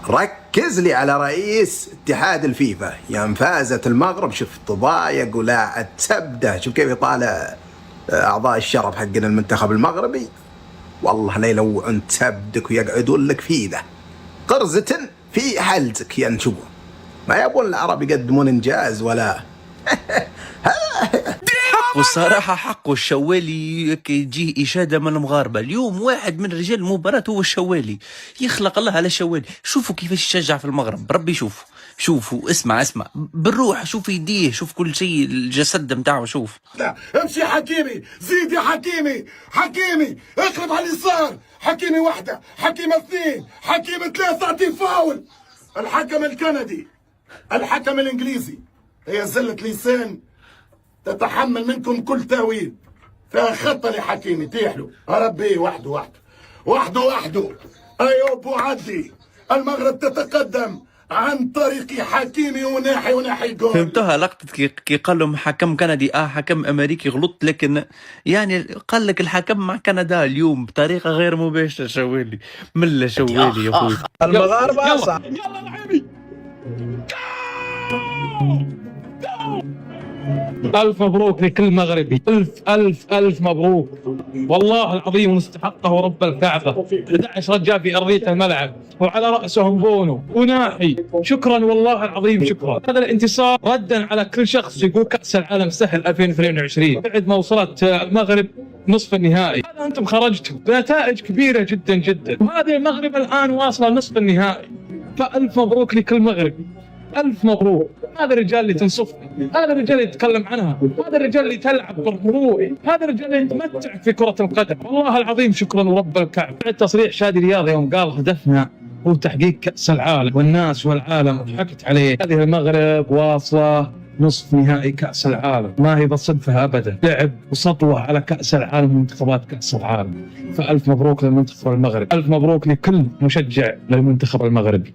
ركز لي على رئيس اتحاد الفيفا. يوم فازت المغرب شوف تضايق ولا تبده، شوف كيف يطالع اعضاء الشرف حقنا المنتخب المغربي. والله لا يلوعون تبدك ويقعدون لك في ذا قرزة في حلتك يا نشوف. ما يبون العرب يقدمون انجاز ولا والصراحة حقه الشوالي يجيه إشادة من المغاربة. اليوم واحد من رجال المباراة هو الشوالي، يخلق الله على الشوالي. شوفوا كيفاش يشجع في المغرب، بربي شوفوا اسمع بالروح، شوف يديه، شوف كل شيء، الجسد متاعه شوف. لا امشي حكيمي، زيد يا حكيمي اقرب على اليسار، حكيمي واحدة، حكيمي اثنين، حكيمي ثلاثة، اعطي فاول. الحكم الكندي، الحكم الانجليزي، هي زلة لسان تتحمل منكم كل تاويل. فيها خطة لحكيمي تيحلو ربي وحده. ايوب وعدي، المغرب تتقدم عن طريق حكيمي وناحي جول. فهمتوها لقطة كي قال لهم حكم كندي حكم امريكي غلط، لكن يعني قال لك الحكم مع كندا اليوم بطريقة غير مباشرة. شوالي ملا شوالي يا اخوي. المغاربة يلا لعيبي. ألف مبروك لكل مغربي، ألف مبروك والله العظيم، مستحقه رب الكعبة. 11 رجال في أرضية الملعب وعلى رأسهم بونو وناحي. شكرا والله العظيم شكرا. هذا الانتصار ردا على كل شخص يقول كأس العالم سهل 2022 بعد ما وصلت المغرب نصف النهائي. هذا أنتم خرجتوا بنتائج كبيرة جدا وهذه المغرب الآن واصلة نصف النهائي. فألف مبروك لكل مغربي، ألف مبروك. هذا الرجال اللي تنصفه، هذا الرجال اللي يتكلم عنها، هذا الرجال اللي تلعب بالروح، هذا الرجال اللي يتمتع في كرة القدم. والله العظيم شكرا ورب الكعبة. بعد تصريح شادي رياضي يوم قال هدفنا هو تحقيق كأس العالم، والناس والعالم ضحكت عليه. هذه المغرب واصلة نصف نهائي كأس العالم، ما هي بالصدفة أبدا، لعب وسطوة على كأس العالم ومنتخبات كأس العالم. فألف مبروك للمنتخب المغربي، ألف مبروك لكل مشجع للمنتخب المغربي.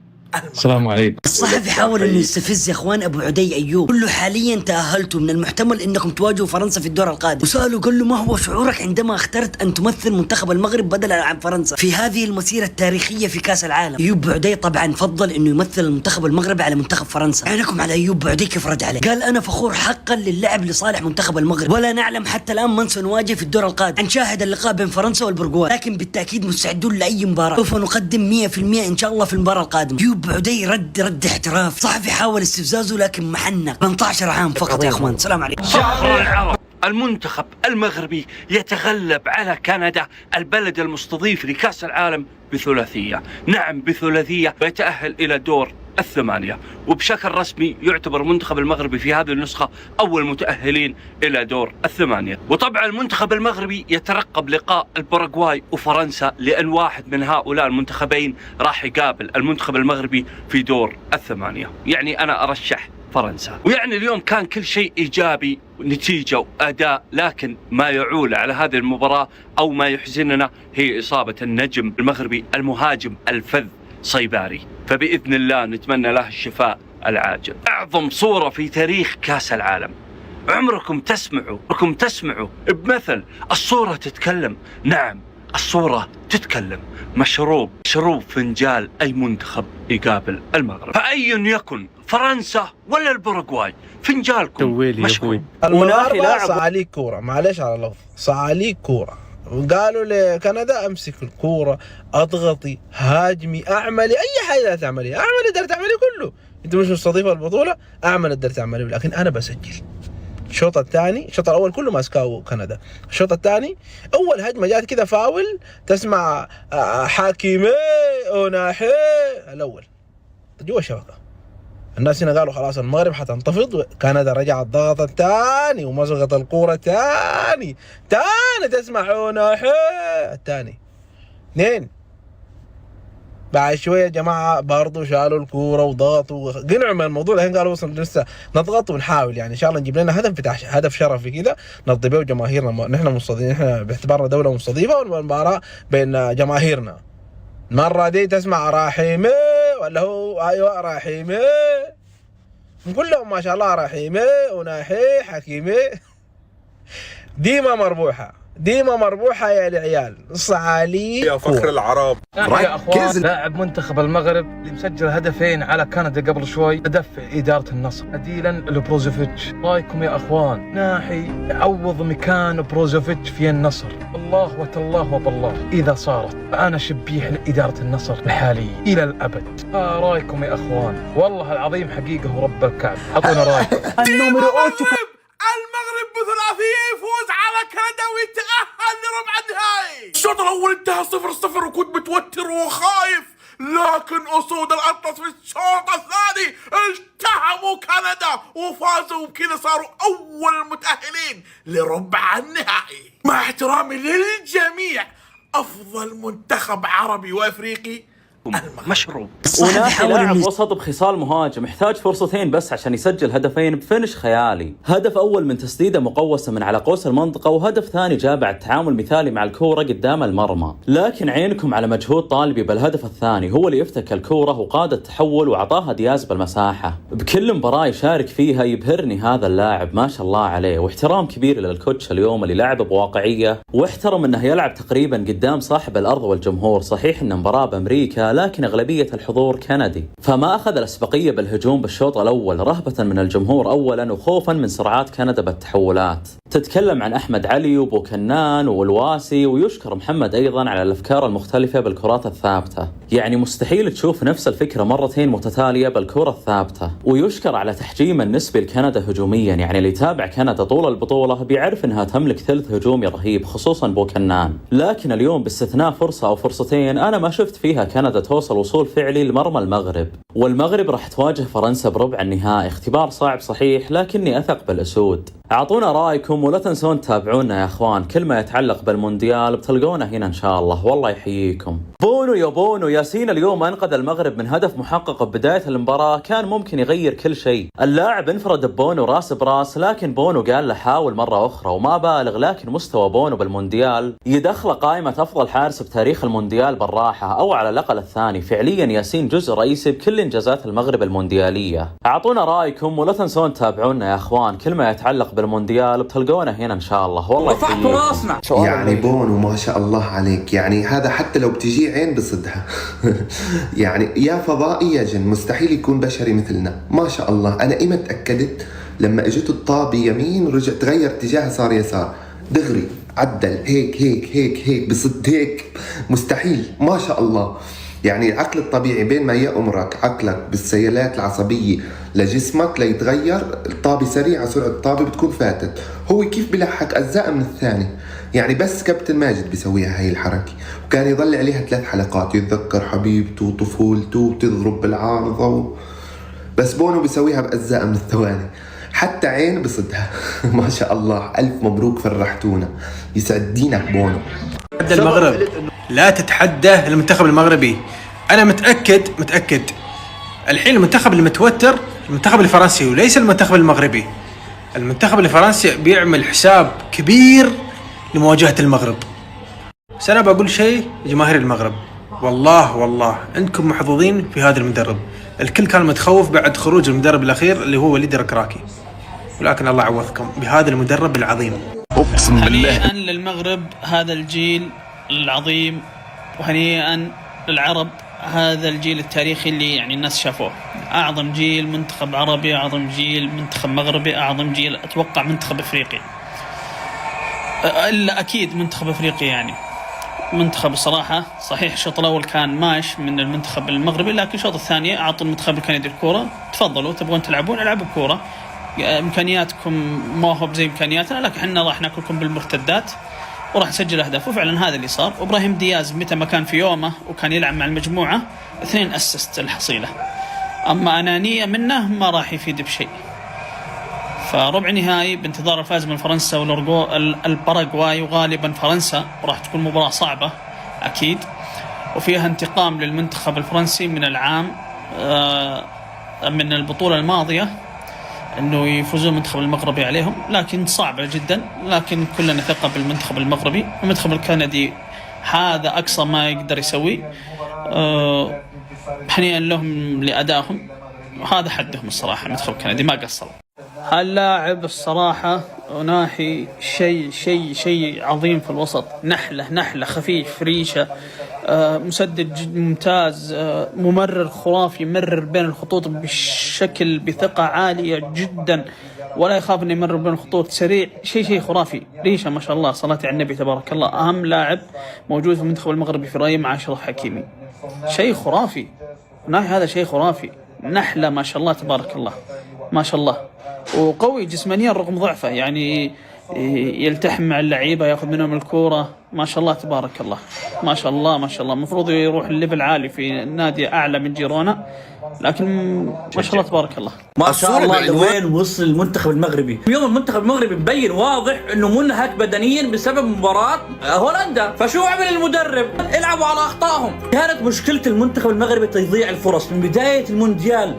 السلام عليكم. الصحفي حاول انه يستفز يا اخوان ابو عدي ايوب، قل له حاليا تاهلتوا، من المحتمل انكم تواجهوا فرنسا في الدور القادم، وساله قال له ما هو شعورك عندما اخترت ان تمثل منتخب المغرب بدلا عن فرنسا في هذه المسيره التاريخيه في كاس العالم. ايوب عدي طبعا فضل انه يمثل المنتخب المغربي على منتخب فرنسا. عينكم على ايوب عدي كيف رد عليه، قال انا فخور حقا للعب لصالح منتخب المغرب، ولا نعلم حتى الان من سنواجه في الدور القادم. نشاهد اللقاء بين فرنسا والبرغواي، لكن بالتاكيد مستعدون لاي مباراه، سوف نقدم 100% ان شاء الله في المباراه القادمه. ايوب عدي رد احتراف. صحفي حاول استفزازه لكن محنك. 18 عام فقط يا اخوان. السلام عليكم. شهر العرب، المنتخب المغربي يتغلب على كندا البلد المستضيف لكأس العالم بثلاثية. نعم بثلاثية، ويتأهل إلى دور الثمانية، وبشكل رسمي يعتبر المنتخب المغربي في هذه النسخة أول متأهلين إلى دور الثمانية. وطبعا المنتخب المغربي يترقب لقاء الباراغواي وفرنسا، لأن واحد من هؤلاء المنتخبين راح يقابل المنتخب المغربي في دور الثمانية. يعني أنا أرشح فرنسا. ويعني اليوم كان كل شيء إيجابي، نتيجة وأداء، لكن ما يعول على هذه المباراة أو ما يحزننا هي إصابة النجم المغربي المهاجم الفذ صيباري. فبإذن الله نتمنى له الشفاء العاجل. أعظم صورة في تاريخ كأس العالم. عمركم تسمعوا بمثل الصورة تتكلم. نعم الصورة تتكلم. مشروب فنجال أي منتخب يقابل المغرب، فأي يكن فرنسا ولا الباراغواي، فنجالكم مشكور. المغاربة صعاليك كورة، معلش على اللفظ، صعاليك كورة. وقالوا لكندا امسك الكورة، اضغطي، هاجمي، اعملي اي حاجة تعمليها، اعملي اللي تعملي كله. انت مش مستضيفة البطولة، اعمل اللي تعمليه، لكن انا بسجل. الشوط الثاني، الشوط الاول كله ماسكاو كندا، الشوط الثاني اول هجمه جات كذا فاول، تسمع حكيمي وناحي الاول جوا الشبكه. الناس هنا قالوا خلاص المغرب حتنتفض، كندا رجعت ضغطت ثاني ومزغت الكوره ثاني تسمع ناحي الثاني 2. بعد شويه يا جماعه برضه شالوا الكوره وضغطوا، قنعوا من الموضوع. الحين قالوا لسه نضغط ونحاول، يعني ان شاء الله نجيب لنا هدف شرفي كذا نرضي به جماهيرنا. نحن مستضيفين، نحن باعتبارنا دوله مستضيفه والمباراه بين جماهيرنا. المره دي تسمع رحيمي ولا هو ايوه رحيمي، كلهم ما شاء الله رحيمي وناحي حكيمي. ديما مربوحه، ديما مربوحة يا العيال. صعاليك يا فخر العرب. يا اخوان، ركز. لاعب منتخب المغرب اللي مسجل هدفين على كندا قبل شوي، هدف إدارة النصر بديلا لبروزوفيتش. رايكم يا اخوان؟ ناحي يعوض مكان بروزوفيتش في النصر. والله وتالله وبالله اذا صارت فانا شبيح لإدارة النصر الحالية الى الابد. رايكم يا اخوان؟ والله العظيم حقيقة ورب الكعب، اعطونا رايكم. المغرب بثلاثية يفوز على كندا ويتأهل لربع النهائي. الشوط الأول انتهى 0-0 وكنت متوتر وخايف، لكن أسود الأطلس في الشوط الثاني التهموا كندا وفازوا، وبكذا صاروا أول المتأهلين لربع النهائي. مع احترامي للجميع، أفضل منتخب عربي وأفريقي مشروب. وناحي لاعب وسط بخصال مهاجم يحتاج فرصتين بس عشان يسجل هدفين بفنش خيالي. هدف أول من تسديدة مقوسة من على قوس المنطقة، وهدف ثاني جاء بعد تعامل مثالي مع الكورة قدام المرمى. لكن عينكم على مجهود طالبي بالهدف الثاني، هو اللي افتك الكورة وقاد التحول وعطاها دياز بالمساحة. بكل مباراة يشارك فيها يبهرني هذا اللاعب ما شاء الله عليه، واحترام كبير للكوتش اليوم اللي لعب بواقعية واحترم انه يلعب تقريبا قدام صاحب الأرض والجمهور. صحيح ان مباراة بأمريكا لكن أغلبية الحضور كندي، فما أخذ الأسبقية بالهجوم بالشوط الأول رهبة من الجمهور أولا وخوفا من سرعات كندا بالتحولات. تتكلم عن أحمد علي وبوكنان والواسي، ويشكر محمد أيضا على الأفكار المختلفة بالكرات الثابتة. يعني مستحيل تشوف نفس الفكرة مرتين متتالية بالكرة الثابتة. ويشكر على تحجيم النسبي لكندا هجوميا، يعني اللي يتابع كندا طول البطولة بيعرف أنها تملك ثلث هجومي رهيب خصوصا بوكنان. لكن اليوم باستثناء فرصة أو فرصتين أنا ما شفت فيها كندا توصل وصول فعلي لمرمى المغرب. والمغرب راح تواجه فرنسا بربع النهائي، اختبار صعب صحيح لكني أثق بالأسود. أعطونا رأيكم ولا تنسون تتابعونا يا أخوان، كل ما يتعلق بالمونديال بتلقونا هنا إن شاء الله. والله يحييكم. بونو يا بونو، ياسين اليوم أنقذ المغرب من هدف محقق بداية المباراة كان ممكن يغير كل شيء. اللاعب انفرد ببونو راس براس، لكن بونو قال له حاول مرة أخرى وما بالغ. لكن مستوى بونو بالمونديال يدخل قائمة أفضل حارس بتاريخ المونديال بالراحة، أو على الأقل الثاني. فعليا ياسين جزء رئيسي بكل إنجازات المغرب المونديالية. أعطونا رأيكم ولا تنسون تتابعونا يا أخوان، كل ما يتعلق بالمونديال بتلقونا هنا إن شاء الله. والله يحييكم. يعني بونو ما شاء الله عليك، يعني هذا حتى لو بتجي عين بصدها. يعني يا فضائي يا جن، مستحيل يكون بشري مثلنا ما شاء الله. أنا إمتى تأكدت لما اجت الطابة يمين ورجع تغير اتجاهه صار يسار دغري، عدل هيك هيك هيك هيك بصد هيك، مستحيل ما شاء الله. يعني العقل الطبيعي بين ما يأمرك عقلك بالسيالات العصبية لجسمك ليتغير، الطابة سريعة، سرعة الطابة بتكون فاتت. هو كيف بلحق أجزاء من الثاني، يعني بس كابتن ماجد بيسويها هاي الحركة، وكان يضل عليها 3 حلقات يتذكر حبيبته وطفولته وتضرب بالعارضة بس بونو بيسويها بأجزاء من الثواني، حتى عين بصدها. ما شاء الله. ألف مبروك، فرحتونا، يسعد دينك بونو. المغرب لا تتحدى المنتخب المغربي. أنا متأكد الحين المنتخب المتوتر المنتخب الفرنسي وليس المنتخب المغربي. المنتخب الفرنسي بيعمل حساب كبير لمواجهة المغرب. بس أنا بقول شيء لجماهير المغرب، والله أنتم محظوظين في هذا المدرب. الكل كان متخوف بعد خروج المدرب الأخير اللي هو وليد الركراكي، ولكن الله عوضكم بهذا المدرب العظيم. أقسم بالله. هنيئا للمغرب هذا الجيل العظيم، وهنيئا للعرب هذا الجيل التاريخي اللي يعني الناس شافوه. أعظم جيل منتخب عربي، أعظم جيل منتخب مغربي، أعظم جيل أتوقع منتخب أفريقي، إلا أكيد منتخب أفريقي. يعني منتخب الصراحة صحيح الشوط الأول كان ماش من المنتخب المغربي، لكن الشوط الثاني أعطوا المنتخب الكندي الكرة، تفضلوا تبغون تلعبون العبوا كرة، إمكانياتكم ما هو بزي إمكانياتنا، لكن إحنا راح ناكلكم بالمرتدات وراح نسجل أهداف. وفعلا هذا اللي صار. وإبراهيم دياز متى ما كان في يومه وكان يلعب مع المجموعة 2 أسست الحصيلة. أما أنانية منه ما راح يفيد بشيء. فربع نهائي بانتظار الفائز من فرنسا والباراغواي، وغالبا فرنسا، وراح تكون مباراة صعبة أكيد، وفيها انتقام للمنتخب الفرنسي من العام من البطولة الماضية أنه يفوزون المنتخب المغربي عليهم، لكن صعبة جدا. لكن كلنا ثقة بالمنتخب المغربي. المنتخب الكندي هذا أقصى ما يقدر يسوي، حنيا لهم لأدائهم، وهذا حدهم الصراحة. المنتخب الكندي ما قصر. اللاعب الصراحة وناحي شيء عظيم في الوسط، نحلة خفيف ريشة، مسدد ممتاز، ممرر خرافي، يمرر بين الخطوط بثقة عالية جدا، ولا يخاف انه يمرر بين الخطوط، سريع، شيء خرافي، ريشة ما شاء الله، صلاة على النبي تبارك الله. اهم لاعب موجود في المنتخب المغربي في رأيي مع أشرف حكيمي، شيء خرافي، ناحي هذا شيء خرافي، نحلة ما شاء الله تبارك الله ما شاء الله، وقوي جسمانيا رغم ضعفه، يعني يلتحم مع اللعيبة، ياخذ منهم الكورة، ما شاء الله تبارك الله ما شاء الله ما شاء الله. المفروض يروح الليفل عالي في نادي أعلى من جيرونا، لكن ما شاء الله تبارك الله ما شاء الله لوين وصل المنتخب المغربي. اليوم المنتخب المغربي مبين واضح انه منهك بدنيا بسبب مباراة هولندا. فشو عمل المدرب؟ العبوا على اخطائهم. كانت مشكلة المنتخب المغربي تضييع الفرص من بداية المونديال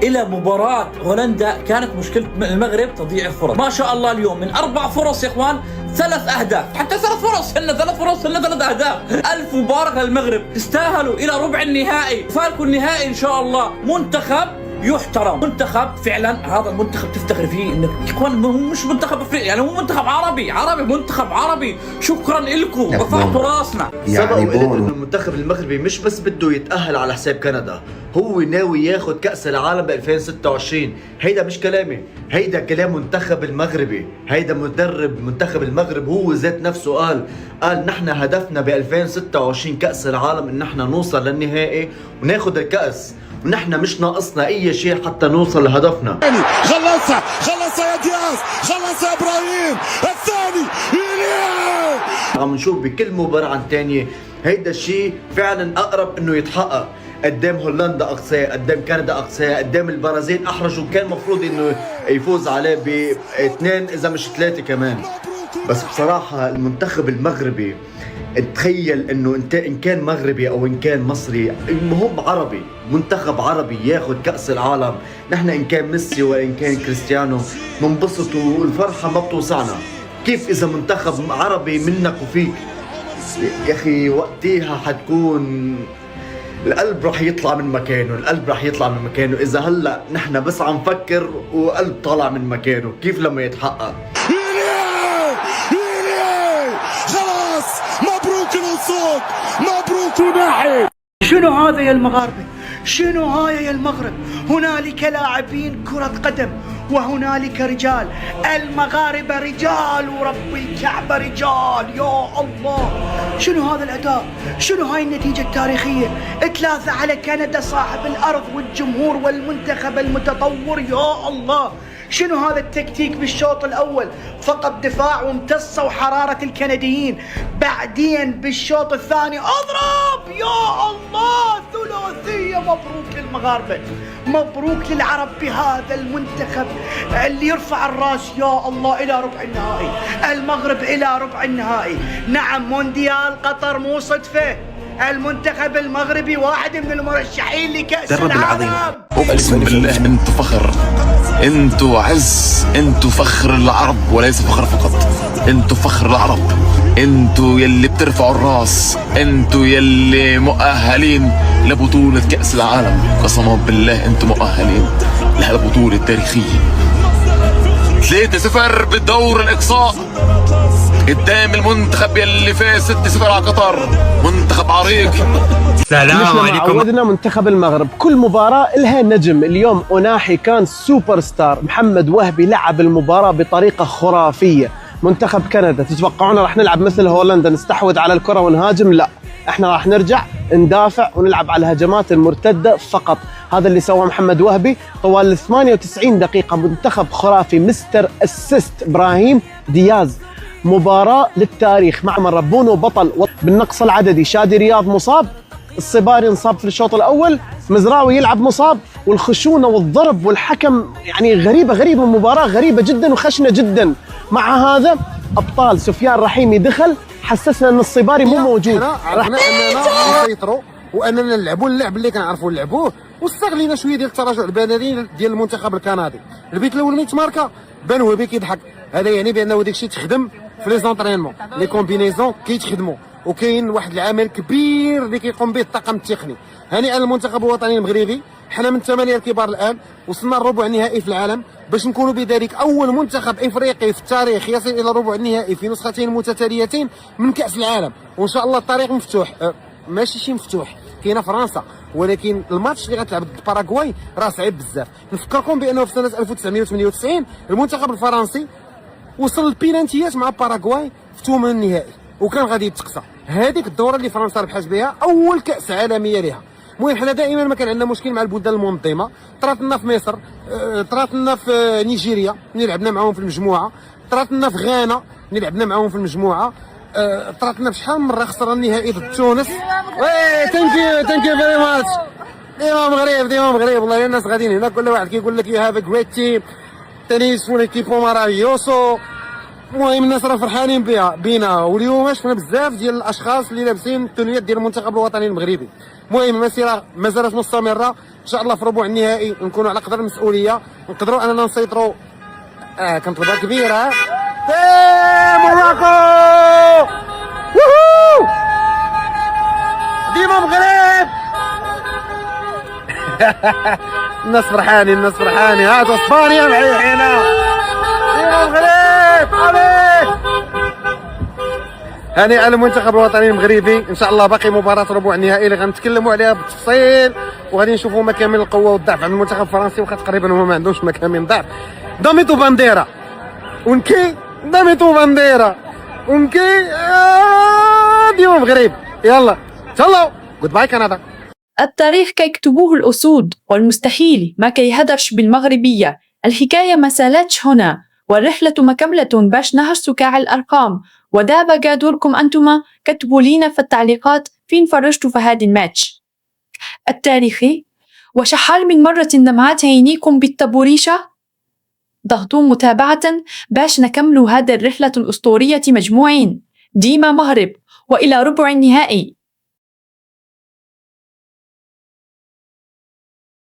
الى مباراة هولندا، كانت مشكلة المغرب تضييع الفرص. ما شاء الله اليوم من 4 فرص يا اخوان 3 أهداف، حتى 3 فرص هن 3 فرص هن 3 أهداف. ألف مبارك للمغرب، استاهلوا إلى ربع النهائي، فاركوا النهائي إن شاء الله. منتخب يحترم، منتخب فعلا هذا المنتخب تفتخر فيه، انك يا اخوان مش منتخب افريقي، يعني هو منتخب عربي منتخب عربي. شكرا لكم، رفعتوا راسنا. سبق وقلت انه المنتخب المغربي مش بس بده يتأهل على حساب كندا، هو ناوي ياخذ كأس العالم ب 2026. هيدا مش كلامي، هيدا كلام منتخب المغربي، هيدا مدرب منتخب المغرب هو ذات نفسه قال نحن هدفنا ب 2026 كأس العالم ان نحن نوصل للنهائي وناخذ الكأس، ونحن مش ناقصنا اي شيء حتى نوصل لهدفنا. خلصها يا دياز، خلصها ابراهيم، الثاني عم نشوف بكل مباراة عن تانية هيدا الشيء فعلا اقرب انه يتحقق. قدام هولندا اقصاه، قدام كندا اقصاه، قدام البرازيل احرج، وكان مفروض انه يفوز عليه ب2 اذا مش 3 كمان. بس بصراحة المنتخب المغربي، تخيل انه انت ان كان مغربي او ان كان مصري، المهم عربي، منتخب عربي ياخذ كأس العالم. نحن ان كان ميسي وان كان كريستيانو منبسط والفرحة ما بتوسعنا، كيف اذا منتخب عربي منك وفيك؟ يا اخي وقتها حتكون القلب رح يطلع من مكانه، اذا هلا نحن بس عم نفكر وقلب طالع من مكانه، كيف لما يتحقق؟ خلاص مبروك الوصول، مبروك وناحي. شنو هذا يا المغاربة؟ شنو هاي يا المغرب؟ هنالك لاعبين كرة قدم وهنالك رجال، المغاربة رجال ورب الكعبة رجال، يا الله. شنو هذا الأداء؟ شنو هاي النتيجة التاريخية؟ 3 على كندا صاحب الأرض والجمهور والمنتخب المتطور، يا الله. شنو هذا التكتيك بالشوط الأول؟ فقط دفاع وامتصوا حرارة الكنديين، بعدين بالشوط الثاني اضرب، يا الله، ثلاثية. مبروك للمغاربة، مبروك للعرب بهذا المنتخب اللي يرفع الراس، يا الله، إلى ربع النهائي. المغرب إلى ربع النهائي. نعم، مونديال قطر مو صدفة، المنتخب المغربي واحد من المرشحين لكأس العالم. اقسم بالله انتوا فخر، انتوا عز، انتوا فخر العرب وليس فخر فقط، انتوا فخر العرب، انتوا يلي بترفعوا الراس، انتوا يلي مؤهلين لبطولة كأس العالم. قسما بالله انتوا مؤهلين لهالبطولة التاريخية. 3-0 بالدور الإقصاء قدام المنتخب يلي فاز 6-0 على قطر، منتخب عريق. السلام عليكم. عودنا منتخب المغرب كل مباراة لها نجم. اليوم أناحي كان سوبر ستار، محمد وهبي لعب المباراة بطريقة خرافية. منتخب كندا تتوقعون راح نلعب مثل هولندا نستحوذ على الكرة ونهاجم؟ لا، احنا راح نرجع ندافع ونلعب على الهجمات المرتدة فقط. هذا اللي سواه محمد وهبي طوال 98 دقيقة. منتخب خرافي، مستر اسيست ابراهيم دياز. مباراة للتاريخ مع ربونو بطل بالنقص العددي. شادي رياض مصاب، الصباري انصاب في الشوط الأول، مزراوي يلعب مصاب، والخشونة والضرب والحكم يعني غريبة، مباراة غريبة جدا وخشنة جدا. مع هذا أبطال سفيان رحيمي دخل حسسنا أن الصباري مو موجود. عرفنا أننا نسيطروا وأننا نلعبوا اللعب اللي كنعرفوا نلعبوه، واستغلينا شوية ديال التراجع البدني ديال المنتخب الكندي. البيت الأول من تماركا بان هو كيضحك، هذا يعني بأنه داكشي تخدم في لي زونطرينمون، لي كومبينيزون كيتخدموا، وكاين واحد العمل كبير اللي كيقوم به الطاقم التقني. هنيئا للمنتخب الوطني المغربي. حنا من 8 الكبار الان وصلنا الربع النهائي في العالم باش نكونوا بذلك اول منتخب افريقي في التاريخ يصل الى الربع النهائي في نسختين متتاليتين من كاس العالم، وان شاء الله الطريق مفتوح. ماشي شي مفتوح، كاينه فرنسا، ولكن الماتش اللي غتلعب ضد باراغواي راه صعيب بزاف. نفكركم بانه في سنه 1998 المنتخب الفرنسي وصل البينانتيات مع باراغواي في ثمن النهائي وكان غادي يتقصى. هذيك الدوره اللي فرنسا ربحت بها اول كاس عالميه لها. المهم حنا دائما ما كان عندنا مشكل مع البلدان المنظمه. طرات لنا في مصر، طرات لنا في نيجيريا اللي لعبنا معاهم في المجموعه، طرات لنا في غانا اللي لعبنا معاهم في المجموعه، طرات لنا بشحال من مره خسرنا النهائي ضد تونس. وي ثانك يو فيري ماتش. ديما مغرب والله. الناس غاديين هنا كل واحد كيقول لك يو هاف ا جريت تيم، تنس فون ايكيبو مارافيوسو. المهم الناس راه فرحانين بينا، واليوم شفنا بزاف ديال الاشخاص اللي لابسين التونيات ديال المنتخب الوطني المغربي. المهم المسيره مازالت مستمره، ان شاء الله في ربع النهائي نكونوا على قدر المسؤوليه، نقدروا اننا نسيطروا. كانت ضربه كبيره. موراكو ووهو ديما مغرب. الناس فرحانين هاتوا اسبانيا معي هنا. ديما مغرب. هنيئا للمنتخب الوطني المغربي. ان شاء الله باقي مباراه ربع النهائي اللي غنتكلموا عليها بالتفصيل، وغادي نشوفوا مكامن القوه والضعف عند المنتخب الفرنسي، وخا تقريبا هما ما عندهمش مكامن ضعف. داميتو بانديرا ونكي داميتو بانديرا ونكي ديما مغرب. يلا تهلاو، جود باي كندا. التاريخ كيكتبوه الأسود، والمستحيل ما كيهدرش بالمغربية. الحكاية ما سالتش هنا، والرحلة مكملة باش نهرسوا كاع الأرقام. ودابا قادوركم أنتما كتبوا لينا في التعليقات فين فرجتوا في هذا الماتش التاريخي، وشحال من مرة دمعت عينيكم بالتبوريشة. ضغطوا متابعة باش نكملوا هذه الرحلة الأسطورية مجموعين. ديما مغرب، وإلى ربع النهائي.